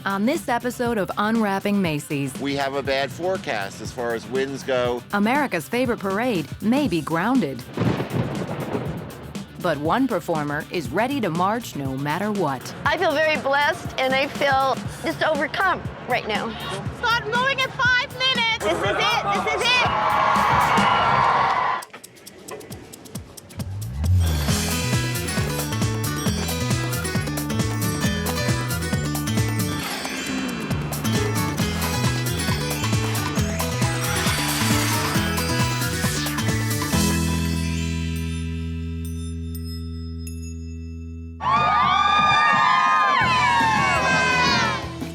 On this episode of Unwrapping Macy's, We have a bad forecast as far as winds go. America's favorite parade may be grounded. But one performer is ready to march no matter what. I feel very blessed and I feel just overcome right now. Start moving in 5 minutes. This is it. This is it.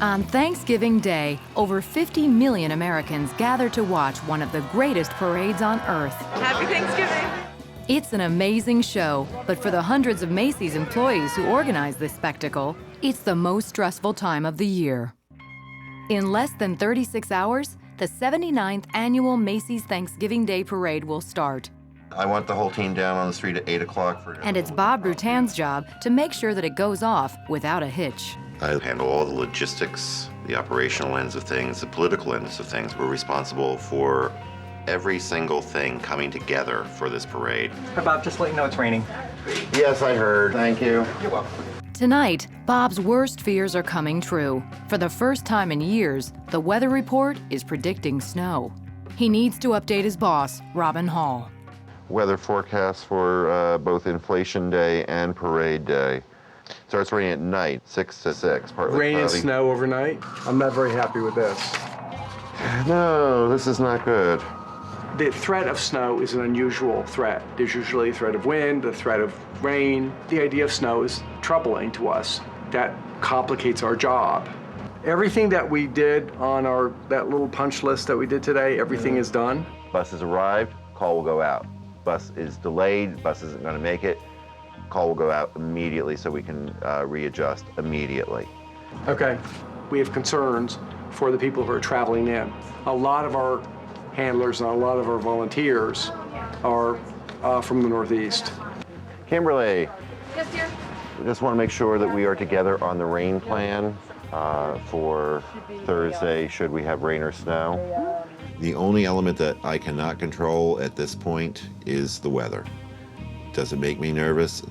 On Thanksgiving Day, over 50 million Americans gather to watch one of the greatest parades on Earth. Happy Thanksgiving! It's an amazing show, but for the hundreds of Macy's employees who organize this spectacle, it's the most stressful time of the year. In less than 36 hours, the 79th annual Macy's Thanksgiving Day Parade will start. I want the whole team down on the street at 8 o'clock. And it's Bob Rutan's job to make sure that it goes off without a hitch. I handle all the logistics, the operational ends of things, the political ends of things. We're responsible for every single thing coming together for this parade. Hi, Bob, just let you know it's raining. Yes, I heard. Thank you. You're welcome. Tonight, Bob's worst fears are coming true. For the first time in years, the weather report is predicting snow. He needs to update his boss, Robin Hall. Weather forecast for both Inflation Day and Parade Day. Starts raining at night, 6 to 6. Partly Rain and cloudy. snow overnight. I'm not very happy with this. No, this is not good. The threat of snow is an unusual threat. There's usually a threat of wind, a threat of rain. The idea of snow is troubling to us. That complicates our job. Everything that we did on that little punch list that we did today, everything is done. Bus has arrived, call will go out. Bus is delayed, bus isn't going to make it. Call will go out immediately so we can readjust immediately. Okay, we have concerns for the people who are traveling in. A lot of our handlers and a lot of our volunteers are from the Northeast. Kimberly. Yes, dear. We just want to make sure that we are together on the rain plan for Thursday, should we have rain or snow. The only element that I cannot control at this point is the weather. Does it make me nervous?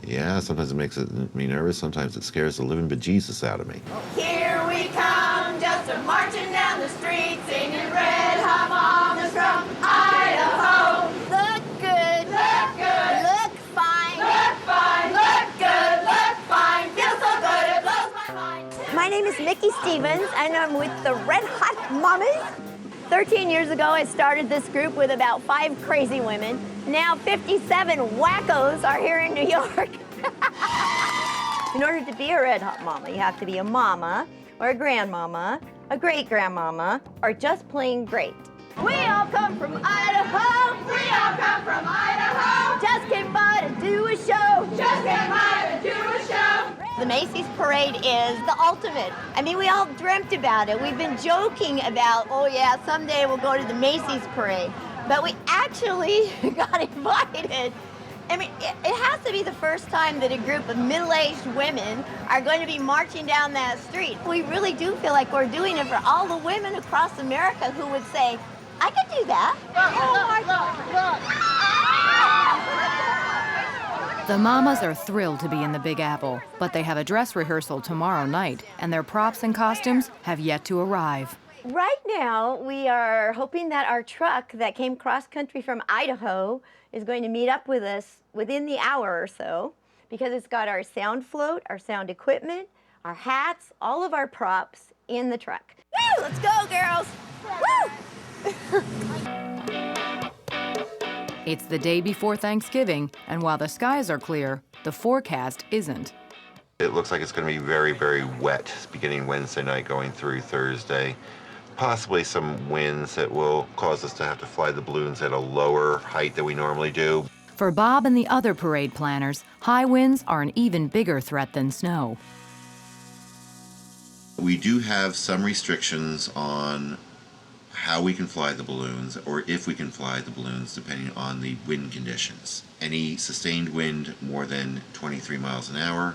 Yeah, sometimes it makes me nervous. Sometimes it scares the living bejesus out of me. Here we come, just a marching down the street, singing red hot mamas from Idaho. Look good, look fine, look good, look fine. Feel so good, it blows my mind. My name is Mickey Stevens, and I'm with the Red Hot Mamas. 13 years ago, I started this group with about 5 crazy women. Now 57 wackos are here in New York. In order to be a Red Hot Mama, you have to be a mama, or a grandmama, a great-grandmama, or just plain great. We all come from Idaho. We all come from Idaho. Just came by to do a show. Just came by to do a show. The Macy's parade is the ultimate. I mean, we all dreamt about it. We've been joking about, oh yeah, someday we'll go to the Macy's parade. But we actually got invited. I mean, it has to be the first time that a group of middle-aged women are going to be marching down that street. We really do feel like we're doing it for all the women across America who would say, I could do that. Oh my God. The mamas are thrilled to be in the Big Apple, but they have a dress rehearsal tomorrow night, and their props and costumes have yet to arrive. Right now, we are hoping that our truck that came cross-country from Idaho is going to meet up with us within the hour or so, because it's got our sound float, our sound equipment, our hats, all of our props in the truck. Woo! Let's go, girls! Woo! It's the day before Thanksgiving, and while the skies are clear, the forecast isn't. It looks like it's going to be very, very wet beginning Wednesday night going through Thursday. Possibly some winds that will cause us to have to fly the balloons at a lower height than we normally do. For Bob and the other parade planners, high winds are an even bigger threat than snow. We do have some restrictions on how we can fly the balloons, or if we can fly the balloons, depending on the wind conditions. Any sustained wind more than 23 miles an hour,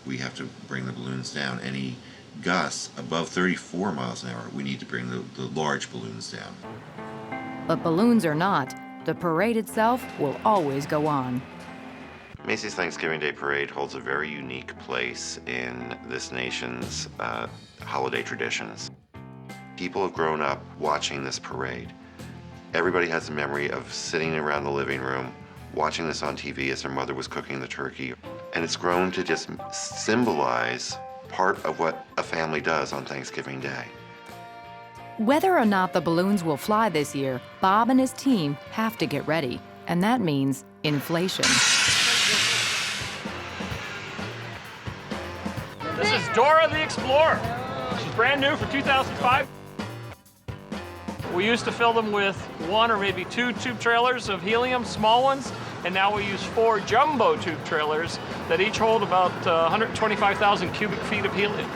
we have to bring the balloons down. Any gusts above 34 miles an hour, we need to bring the large balloons down. But balloons or not, the parade itself will always go on. Macy's Thanksgiving Day Parade holds a very unique place in this nation's holiday traditions. People have grown up watching this parade. Everybody has a memory of sitting around the living room, watching this on TV as their mother was cooking the turkey. And it's grown to just symbolize part of what a family does on Thanksgiving Day. Whether or not the balloons will fly this year, Bob and his team have to get ready. And that means inflation. This is Dora the Explorer. She's brand new for 2005. We used to fill them with 1 or maybe 2 tube trailers of helium, small ones, and now we use 4 jumbo tube trailers that each hold about 125,000 cubic feet of helium.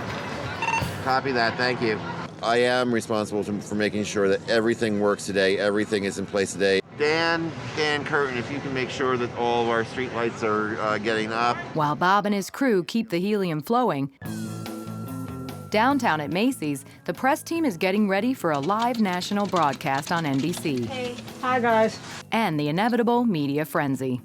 Copy that, thank you. I am responsible for making sure that everything works today, everything is in place today. Dan Curtin, if you can make sure that all of our street lights are getting up. While Bob and his crew keep the helium flowing, downtown at Macy's, the press team is getting ready for a live national broadcast on NBC. Hey. Hi, guys. And the inevitable media frenzy.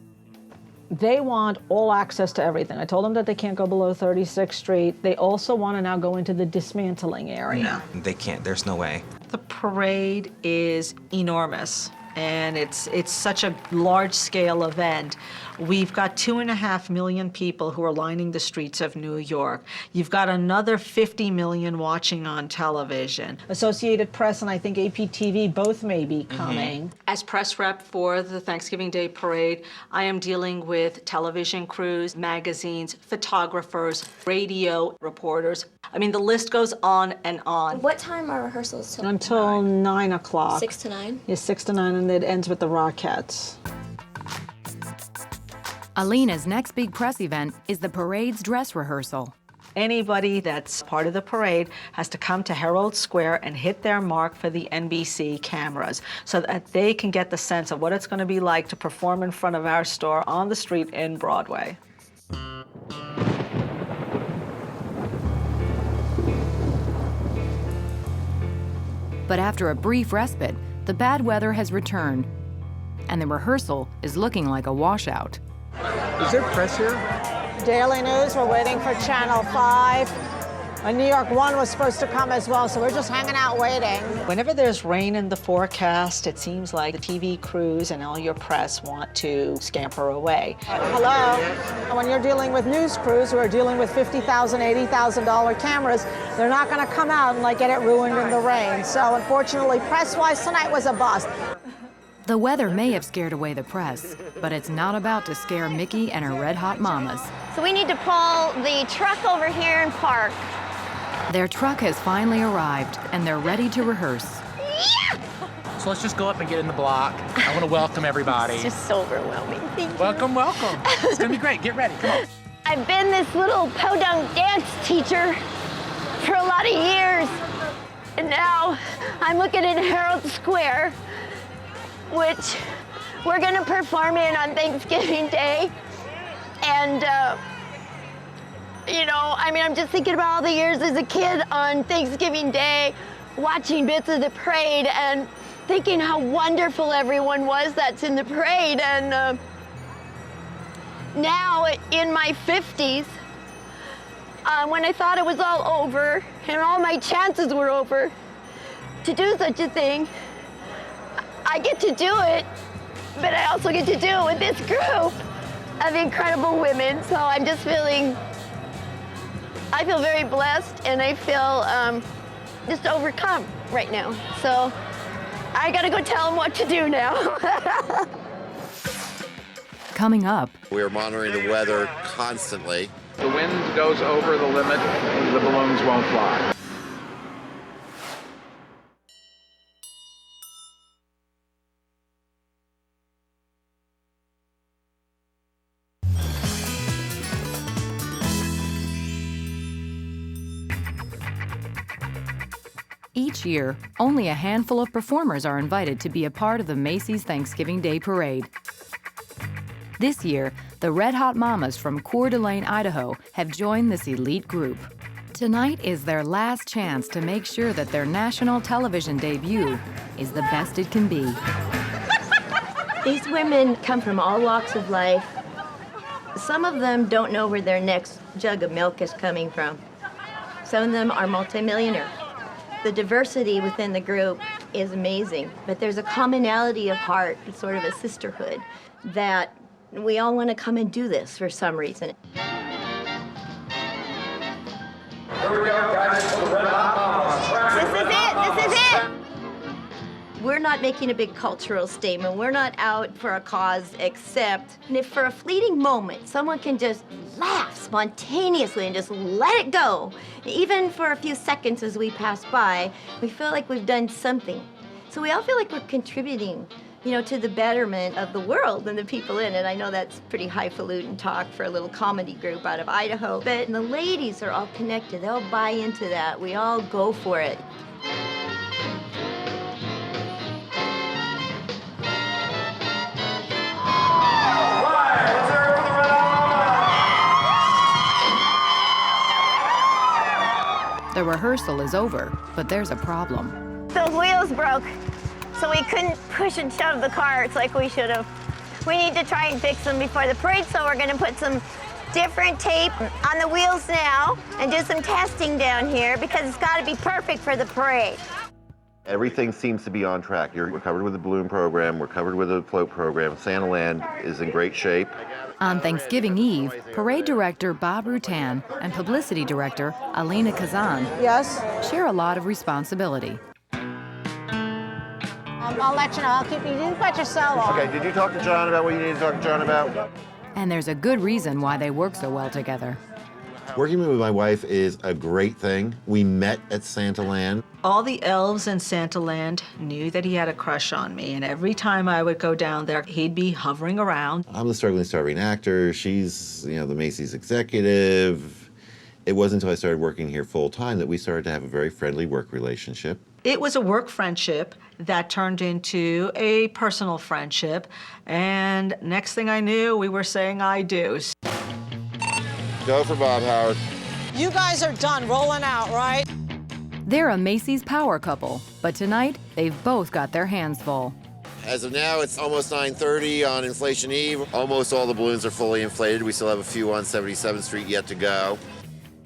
They want all access to everything. I told them that they can't go below 36th Street. They also want to now go into the dismantling area. No, they can't. There's no way. The parade is enormous, and it's such a large-scale event. We've got 2.5 million people who are lining the streets of New York. You've got another 50 million watching on television. Associated Press and I think APTV both may be coming. As press rep for the Thanksgiving Day Parade, I am dealing with television crews, magazines, photographers, radio reporters. I mean, the list goes on and on. What time are rehearsals till? Until 9 o'clock. 6 to 9? Yeah, 6 to 9, and it ends with the Rockettes. Alina's next big press event is the parade's dress rehearsal. Anybody that's part of the parade has to come to Herald Square and hit their mark for the NBC cameras so that they can get the sense of what it's going to be like to perform in front of our store on the street in Broadway. But after a brief respite, the bad weather has returned, and the rehearsal is looking like a washout. Is there press here? Daily News, we're waiting for Channel 5. New York 1 was supposed to come as well, so we're just hanging out waiting. Whenever there's rain in the forecast, it seems like the TV crews and all your press want to scamper away. Hello? And when you're dealing with news crews who are dealing with $50,000, $80,000 cameras, they're not going to come out and get it ruined in the rain. So unfortunately, press-wise, tonight was a bust. The weather may have scared away the press, but it's not about to scare Mickey and her red-hot mamas. So we need to pull the truck over here and park. Their truck has finally arrived, and they're ready to rehearse. Yeah! So let's just go up and get in the block. I want to welcome everybody. It's just so overwhelming. Thank you. Welcome, welcome. It's going to be great. Get ready. Come on. I've been this little podunk dance teacher for a lot of years. And now I'm looking at Herald Square, which we're going to perform in on Thanksgiving Day. And, I'm just thinking about all the years as a kid on Thanksgiving Day, watching bits of the parade and thinking how wonderful everyone was that's in the parade. And now, in my 50s, when I thought it was all over and all my chances were over to do such a thing, I get to do it, but I also get to do it with this group of incredible women. So I'm just I feel very blessed, and I feel just overcome right now. So I gotta go tell them what to do now. Coming up, We are monitoring the weather constantly. The wind goes over the limit, the balloons won't fly. each year, only a handful of performers are invited to be a part of the Macy's Thanksgiving Day Parade. This year, the Red Hot Mamas from Coeur d'Alene, Idaho, have joined this elite group. Tonight is their last chance to make sure that their national television debut is the best it can be. These women come from all walks of life. Some of them don't know where their next jug of milk is coming from. Some of them are multimillionaires. The diversity within the group is amazing, but there's a commonality of heart, it's sort of a sisterhood, that we all want to come and do this for some reason. Here we go, guys. This is it! We're not making a big cultural statement. We're not out for a cause, except if for a fleeting moment, someone can just laugh spontaneously and just let it go, even for a few seconds as we pass by, we feel like we've done something. So we all feel like we're contributing, to the betterment of the world and the people in it. I know that's pretty highfalutin talk for a little comedy group out of Idaho, but the ladies are all connected. They'll buy into that. We all go for it. The rehearsal is over, but there's a problem. Those wheels broke, so we couldn't push and shove the carts like we should have. We need to try and fix them before the parade, so we're gonna put some different tape on the wheels now and do some testing down here because it's gotta be perfect for the parade. Everything seems to be on track. We're covered with the balloon program, we're covered with the float program. Santa Land is in great shape. On Thanksgiving Eve, parade director Bob Rutan and publicity director Alina Kazan Yes? share a lot of responsibility. I'll let you know. I'll keep you. You got your cell on. Okay, did you talk to John about what you need to talk to John about? And there's a good reason why they work so well together. Working with my wife is a great thing. We met at Santa Land. All the elves in Santa Land knew that he had a crush on me, and every time I would go down there, he'd be hovering around. I'm the struggling starving actor. She's, the Macy's executive. It wasn't until I started working here full time that we started to have a very friendly work relationship. It was a work friendship that turned into a personal friendship, and next thing I knew, we were saying I do. Go for Bob, Howard. You guys are done rolling out, right? They're a Macy's power couple, but tonight they've both got their hands full. As of now, it's almost 9:30 on Inflation Eve. Almost all the balloons are fully inflated. We still have a few on 77th Street yet to go.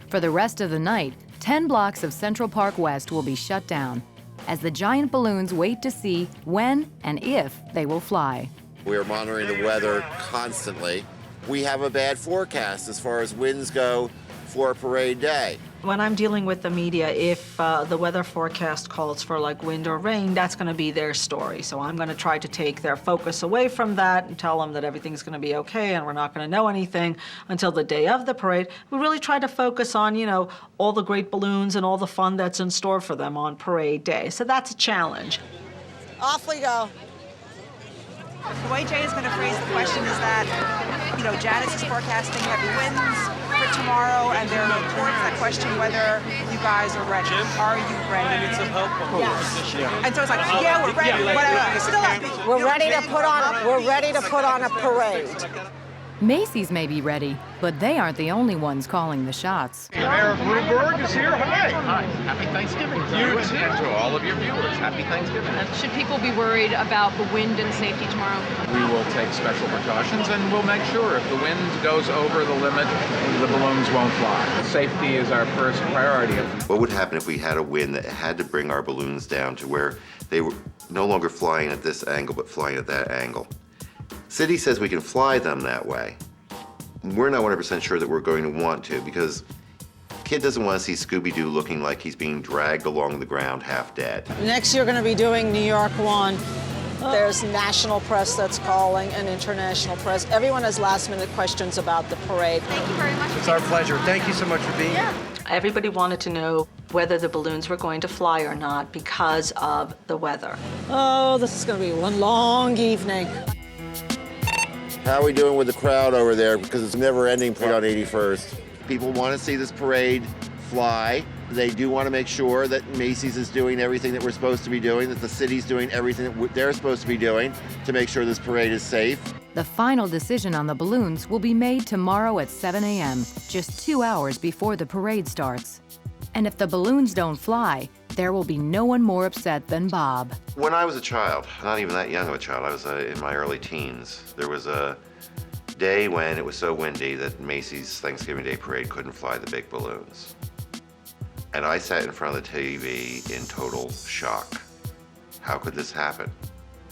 For the rest of the night, 10 blocks of Central Park West will be shut down as the giant balloons wait to see when and if they will fly. We are monitoring the weather constantly. We have a bad forecast as far as winds go for parade day. When I'm dealing with the media, if the weather forecast calls for like wind or rain, that's going to be their story. So I'm going to try to take their focus away from that and tell them that everything's going to be okay and we're not going to know anything until the day of the parade. We really try to focus on, all the great balloons and all the fun that's in store for them on parade day. So that's a challenge. Off we go. The way Jay is going to phrase the question is that, Janice is forecasting heavy winds for tomorrow, and there are reports that question whether you guys are ready. Are you ready? Need some help? And so it's like, yeah, we're ready. Whatever. Still We're ready to put on a parade. Macy's may be ready, but they aren't the only ones calling the shots. Mayor Bloomberg is here. Hi. Happy Thanksgiving to you and to all of your viewers. Happy Thanksgiving. Should people be worried about the wind and safety tomorrow? We will take special precautions and we'll make sure if the wind goes over the limit, the balloons won't fly. Safety is our first priority. What would happen if we had a wind that had to bring our balloons down to where they were no longer flying at this angle, but flying at that angle? City says we can fly them that way. We're not 100% sure that we're going to want to because kid doesn't want to see Scooby-Doo looking like he's being dragged along the ground half dead. Next, you're going to be doing New York 1. There's national press that's calling and international press. Everyone has last-minute questions about the parade. Thank you very much. It's our pleasure. Thank you so much for being here. Everybody wanted to know whether the balloons were going to fly or not because of the weather. Oh, this is going to be one long evening. How are we doing with the crowd over there? Because it's never ending parade on 81st. People want to see this parade fly. They do want to make sure that Macy's is doing everything that we're supposed to be doing, that the city's doing everything that they're supposed to be doing to make sure this parade is safe. The final decision on the balloons will be made tomorrow at 7 a.m., just 2 hours before the parade starts. And if the balloons don't fly, there will be no one more upset than Bob. When I was a child, not even that young of a child, I was in my early teens, there was a day when it was so windy that Macy's Thanksgiving Day Parade couldn't fly the big balloons. And I sat in front of the TV in total shock. How could this happen?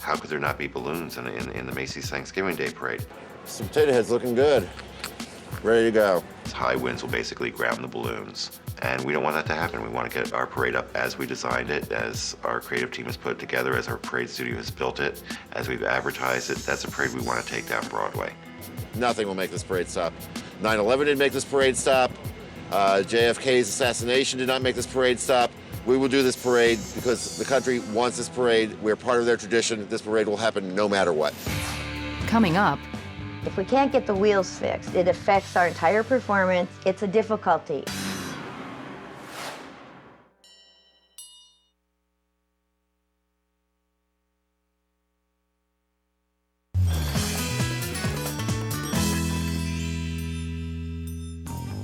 How could there not be balloons in the Macy's Thanksgiving Day Parade? Some potato heads looking good. Ready to go. High winds will basically ground the balloons. And we don't want that to happen. We want to get our parade up as we designed it, as our creative team has put it together, as our parade studio has built it, as we've advertised it. That's a parade we want to take down Broadway. Nothing will make this parade stop. 9/11 didn't make this parade stop. JFK's assassination did not make this parade stop. We will do this parade because the country wants this parade. We're part of their tradition. This parade will happen no matter what. Coming up, if we can't get the wheels fixed, it affects our entire performance. It's a difficulty.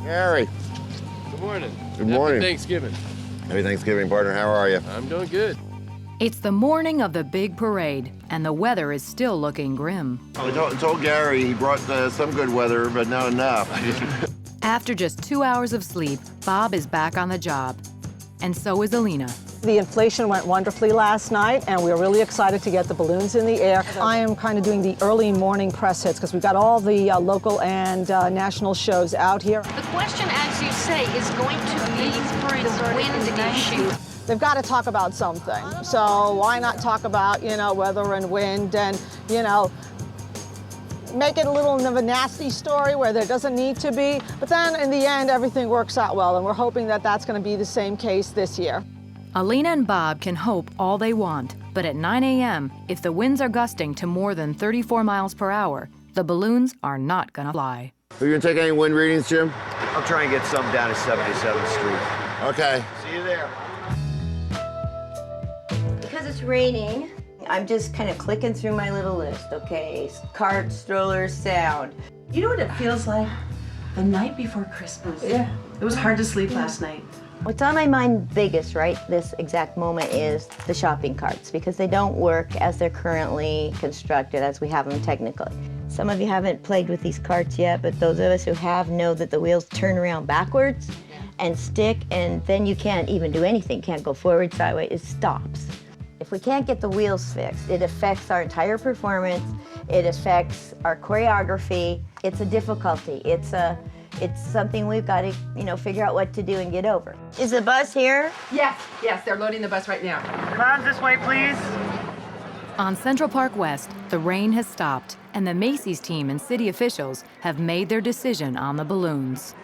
Gary. Good morning. Good morning. Happy Thanksgiving. Happy Thanksgiving, partner. How are you? I'm doing good. it's the morning of the big parade, and the weather is still looking grim. I told Gary he brought some good weather, but not enough. After just 2 hours of sleep, Bob is back on the job, and so is Alina. The inflation went wonderfully last night, and we are really excited to get the balloons in the air. I am kind of doing the early morning press hits because we've got all the local and national shows out here. The question, as you say, is going to be the wind issue. They've got to talk about something. So why not talk about, weather and wind and, make it a little of a nasty story where there doesn't need to be. But then in the end, everything works out well, and we're hoping that that's going to be the same case this year. Alina and Bob can hope all they want, but at 9 a.m., if the winds are gusting to more than 34 miles per hour, the balloons are not gonna fly. Are you gonna take any wind readings, Jim? I'll try and get some down to 77th Street. Okay. See you there. Because it's raining, I'm just kind of clicking through my little list, okay? Carts, strollers, sound. You know what it feels like? The night before Christmas. Yeah. It was hard to sleep last night. What's on my mind biggest right this exact moment is the shopping carts, because they don't work as they're currently constructed, as we have them technically. Some of you haven't played with these carts yet, but those of us who have know that the wheels turn around backwards and stick, and then you can't even do anything, can't go forward, sideways, it stops. If we can't get the wheels fixed, it affects our entire performance, it affects our choreography. It's a difficulty. It's something we've got to, figure out what to do and get over. Is the bus here? Yes, they're loading the bus right now. Mom, this way, please. On Central Park West, the rain has stopped, and the Macy's team and city officials have made their decision on the balloons.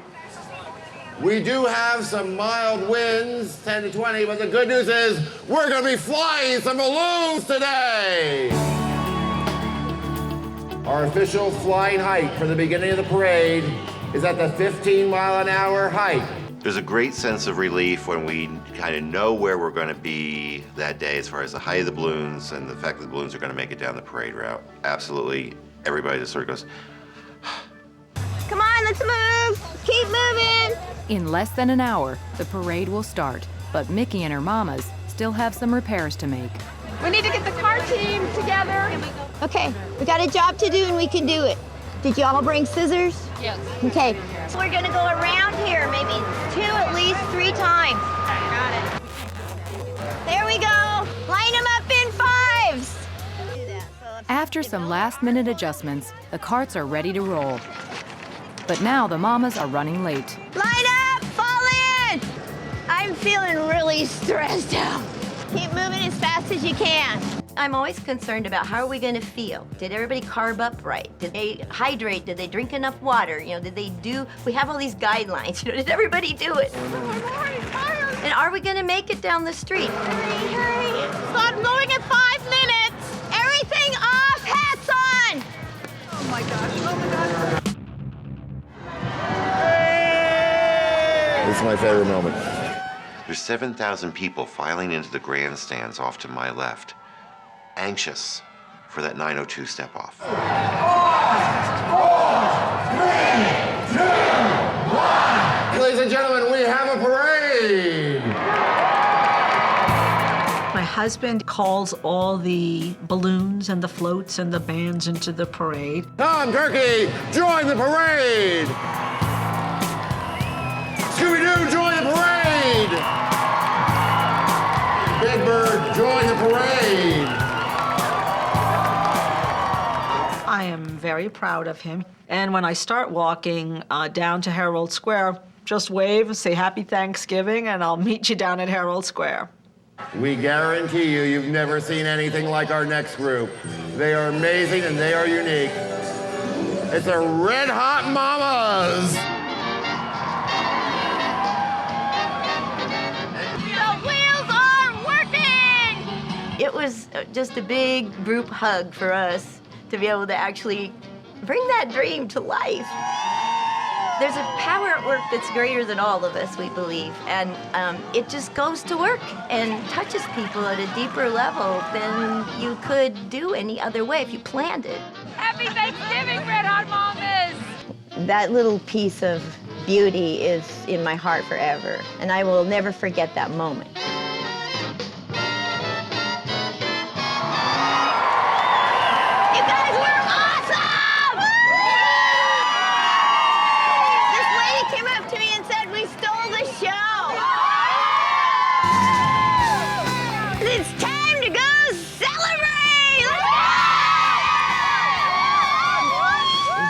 We do have some mild winds, 10 to 20, but the good news is we're gonna be flying some balloons today. Our official flying height for the beginning of the parade is at the 15-mile-an-hour height. There's a great sense of relief when we kind of know where we're going to be that day as far as the height of the balloons and the fact that the balloons are going to make it down the parade route. Absolutely, everybody just sort of goes, Come on, let's move! Keep moving! In less than an hour, the parade will start, but Mickey and her mamas still have some repairs to make. We need to get the car team together. Okay, we got a job to do and we can do it. Did you all bring scissors? Yes. Okay, so we're gonna go around here, maybe at least 3 times. Got it. There we go. Line them up in 5s. After some last-minute adjustments, the carts are ready to roll. But now the mamas are running late. Line up, fall in. I'm feeling really stressed out. Keep moving as fast as you can. I'm always concerned about how are we gonna feel? Did everybody carb up right? Did they hydrate? Did they drink enough water? We have all these guidelines. Did everybody do it? And are we gonna make it down the street? Hurry. Start going in 5 minutes. Everything off, hats on. Oh my gosh. This is my favorite moment. There's 7,000 people filing into the grandstands off to my left, anxious for that 9:02 step-off. 4, 3, 2, 1. Ladies and gentlemen, we have a parade! husband calls all the balloons and the floats and the bands into the parade. Tom Turkey, join the parade! Scooby-Doo, join the parade! Big Bird, join the parade! I am very proud of him. And when I start walking down to Herald Square, just wave and say Happy Thanksgiving, and I'll meet you down at Herald Square. We guarantee you've never seen anything like our next group. They are amazing and they are unique. It's the Red Hot Mamas! The wheels are working! It was just a big group hug for us to be able to actually bring that dream to life. There's a power at work that's greater than all of us, we believe, and it just goes to work and touches people at a deeper level than you could do any other way if you planned it. Happy Thanksgiving, Red Hot Mamas! That little piece of beauty is in my heart forever, and I will never forget that moment. You guys were awesome! This lady came up to me and said we stole the show. It's time to go celebrate!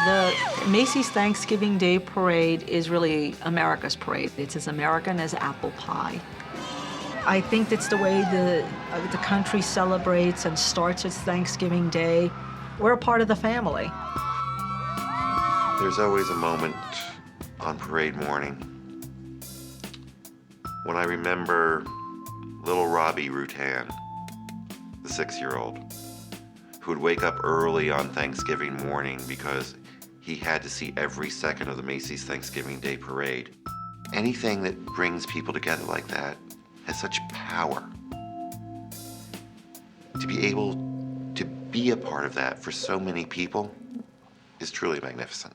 The Macy's Thanksgiving Day Parade is really America's parade. It's as American as apple pie. I think that's the way the country celebrates and starts its Thanksgiving Day. We're a part of the family. There's always a moment on parade morning when I remember little Robbie Rutan, the 6-year-old, who would wake up early on Thanksgiving morning because he had to see every second of the Macy's Thanksgiving Day Parade. Anything that brings people together like that has such power. To be able to be a part of that for so many people is truly magnificent.